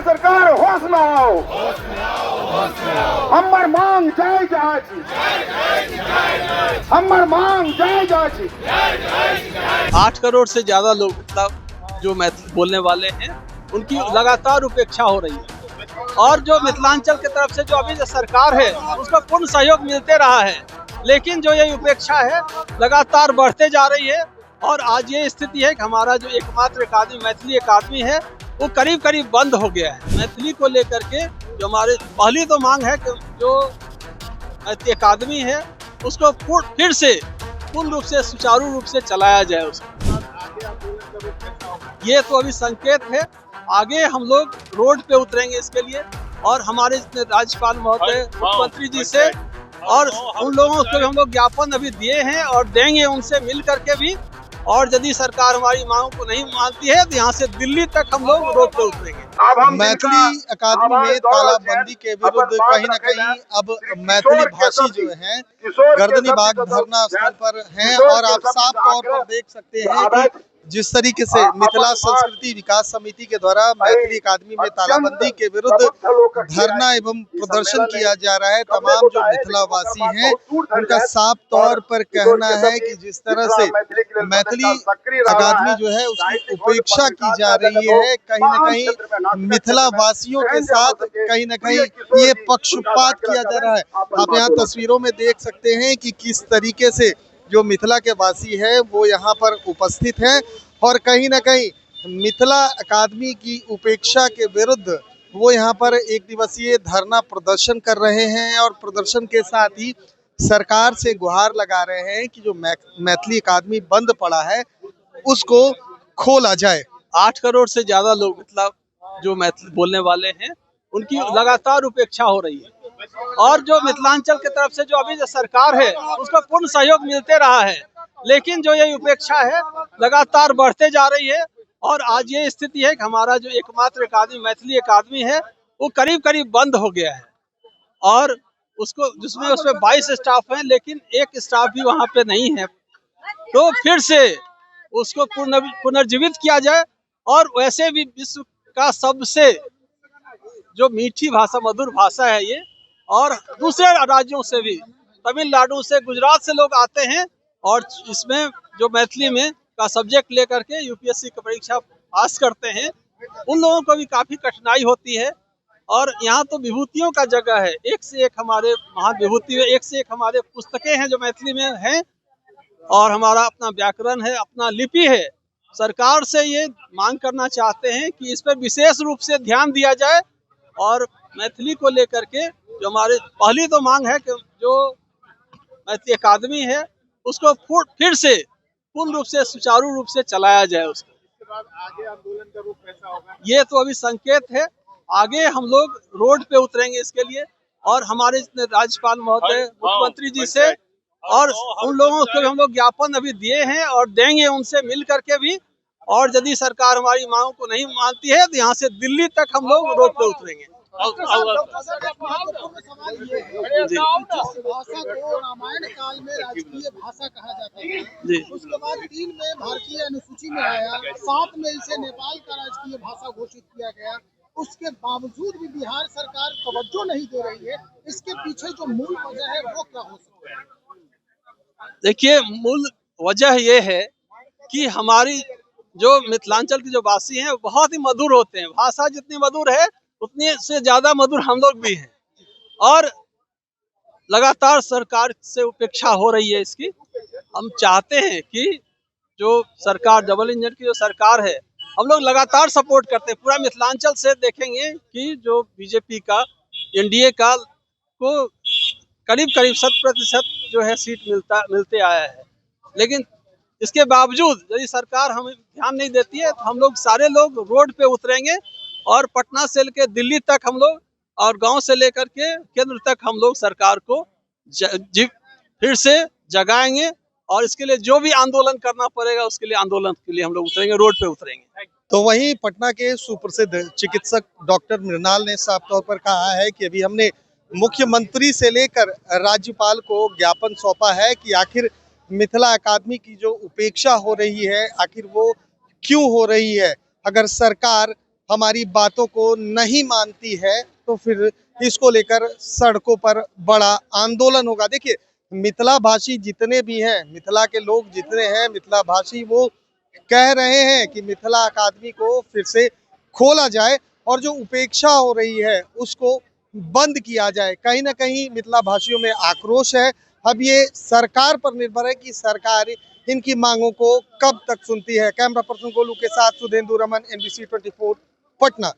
सरकार होश में आओ, हमर मांग जय जाची, हमर मांग जय जाची। 8 करोड़ से ज्यादा लोग मतलब जो मैथिली बोलने वाले हैं उनकी लगातार उपेक्षा हो रही है और जो मिथिलांचल की तरफ से जो अभी जो सरकार है उसका पूर्ण सहयोग मिलते रहा है, लेकिन जो ये उपेक्षा है लगातार बढ़ते जा रही है। और आज ये स्थिति है कि हमारा जो एकमात्र अकादमी मैथिली अकादमी है वो करीब करीब बंद हो गया है। मैथिली को लेकर के जो हमारे पहली तो मांग है कि जो मैथिली अकादमी है उसको फिर से पूर्ण रूप से सुचारू रूप से चलाया जाए। उसको ये तो अभी संकेत है, आगे हम लोग रोड पे उतरेंगे इसके लिए और हमारे राज्यपाल महोदय मुख्यमंत्री जी से और उन लोगों को हम लोग ज्ञापन अभी दिए हैं और देंगे उनसे मिल करके भी। और यदि सरकार हमारी मांगों को नहीं मानती है तो यहाँ से दिल्ली तक हम लोग रोड पे उतरेंगे। मैथिली अकादमी में तालाबंदी के विरुद्ध कहीं न कहीं अब मैथिली भाषी जो हैं गर्दनी बाग धरना स्थल पर हैं और आप साफ तौर पर देख सकते हैं कि जिस तरीके से मिथिला संस्कृति विकास समिति के द्वारा मैथिली अकादमी में तालाबंदी के विरुद्ध धरना एवं प्रदर्शन किया जा रहा है, तमाम जो मिथिलावासी हैं उनका साफ तौर पर कहना है कि जिस तरह से मैथिली अकादमी जो है उसकी उपेक्षा की जा रही है, कहीं न कहीं मिथिला वासियों के साथ कहीं न कहीं ये पक्षपात किया जा रहा है। आप यहाँ तस्वीरों में देख सकते हैं कि किस तरीके से जो मिथिला के वासी है वो यहाँ पर उपस्थित हैं और कहीं न कहीं मिथिला अकादमी की उपेक्षा के विरुद्ध वो यहाँ पर एक दिवसीय धरना प्रदर्शन कर रहे हैं और प्रदर्शन के साथ ही सरकार से गुहार लगा रहे हैं कि जो मैथिली अकादमी बंद पड़ा है उसको खोला जाए। 8 करोड़ से ज्यादा लोग मतलब जो मैथिली बोलने वाले हैं उनकी लगातार उपेक्षा हो रही है और जो मिथिलांचल की तरफ से जो अभी जो सरकार है उसका पूर्ण सहयोग मिलते रहा है, लेकिन जो ये उपेक्षा है लगातार बढ़ते जा रही है। और आज ये स्थिति है कि हमारा जो एकमात्र अकादमी मैथिली अकादमी है वो करीब करीब बंद हो गया है और उसको जिसमें उसमें 22 स्टाफ हैं लेकिन एक स्टाफ भी वहाँ पे नहीं है, तो फिर से उसको पुनर्जीवित किया जाए। और वैसे भी विश्व का सबसे जो मीठी भाषा मधुर भाषा है ये, और दूसरे राज्यों से भी तमिलनाडु से गुजरात से लोग आते हैं और इसमें जो मैथिली में का सब्जेक्ट लेकर के यूपीएससी की परीक्षा पास करते हैं, उन लोगों को भी काफी कठिनाई होती है। और यहाँ तो विभूतियों का जगह है, एक से एक हमारे महान विभूति है, एक से एक हमारे पुस्तकें हैं जो मैथिली में हैं और हमारा अपना व्याकरण है, अपना लिपि है। सरकार से ये मांग करना चाहते हैं कि इस पर विशेष रूप से ध्यान दिया जाए और मैथिली को लेकर के जो हमारे पहली तो मांग है कि जो मैथिली अकादमी है उसको फिर से पूर्ण रूप से सुचारू रूप से चलाया जाए। उसको आगे आंदोलन का रूप कैसा होगा? ये तो अभी संकेत है, आगे हम लोग रोड पे उतरेंगे इसके लिए और हमारे राज्यपाल महोदय मुख्यमंत्री जी से और उन लोगों को हम लोग ज्ञापन अभी दिए हैं और देंगे उनसे मिल करके भी। और यदि सरकार हमारी मांगों को नहीं मानती है तो यहाँ से दिल्ली तक हम लोग रोड पे उतरेंगे। सवाल ये है, जिस भाषा को रामायण काल में राजकीय भाषा कहा जाता है, उसके बाद 3 में भारतीय अनुसूची में आया, 7 में इसे नेपाल का राजकीय भाषा घोषित किया गया, उसके बावजूद भी बिहार सरकार तवज्जो नहीं दे रही है। इसके पीछे जो मूल वजह है वो क्या हो सकता है? देखिए, मूल वजह ये है कि हमारी जो मिथिलांचल की जो वासी हैं बहुत ही मधुर होते हैं। भाषा जितनी मधुर है उतनी से ज्यादा मधुर हम लोग भी हैं और लगातार सरकार से उपेक्षा हो रही है इसकी। हम चाहते हैं कि जो सरकार डबल इंजन की जो सरकार है हम लोग लगातार सपोर्ट करते हैं। पूरा मिथिलांचल से देखेंगे कि जो बीजेपी का एनडीए का को करीब करीब 100% जो है सीट मिलते आया है, लेकिन इसके बावजूद यदि सरकार हमें ध्यान नहीं देती है तो हम लोग सारे लोग रोड पे उतरेंगे और पटना से लेकर दिल्ली तक हम लोग और गांव से लेकर के केंद्र तक हम लोग सरकार को फिर से जगाएंगे और इसके लिए जो भी आंदोलन करना पड़ेगा उसके लिए आंदोलन के लिए हम लोग उतरेंगे, रोड पे उतरेंगे। तो वहीं पटना के सुप्रसिद्ध चिकित्सक डॉक्टर मृणाल ने साफ तौर पर कहा है कि अभी हमने मुख्यमंत्री से लेकर राज्यपाल को ज्ञापन सौंपा है कि आखिर मिथिला अकादमी की जो उपेक्षा हो रही है आखिर वो क्यों हो रही है। अगर सरकार हमारी बातों को नहीं मानती है तो फिर इसको लेकर सड़कों पर बड़ा आंदोलन होगा। देखिए, मिथिला भाषी जितने भी हैं, मिथिला के लोग जितने हैं, मिथिला भाषी, वो कह रहे हैं कि मिथिला अकादमी को फिर से खोला जाए और जो उपेक्षा हो रही है उसको बंद किया जाए। कहीं ना कहीं मिथिला भाषियों में आक्रोश है। अब ये सरकार पर निर्भर है कि सरकार इनकी मांगों को कब तक सुनती है। कैमरा पर्सन गोलू के साथ सुधेंदु रमन, NBC 24 पटना।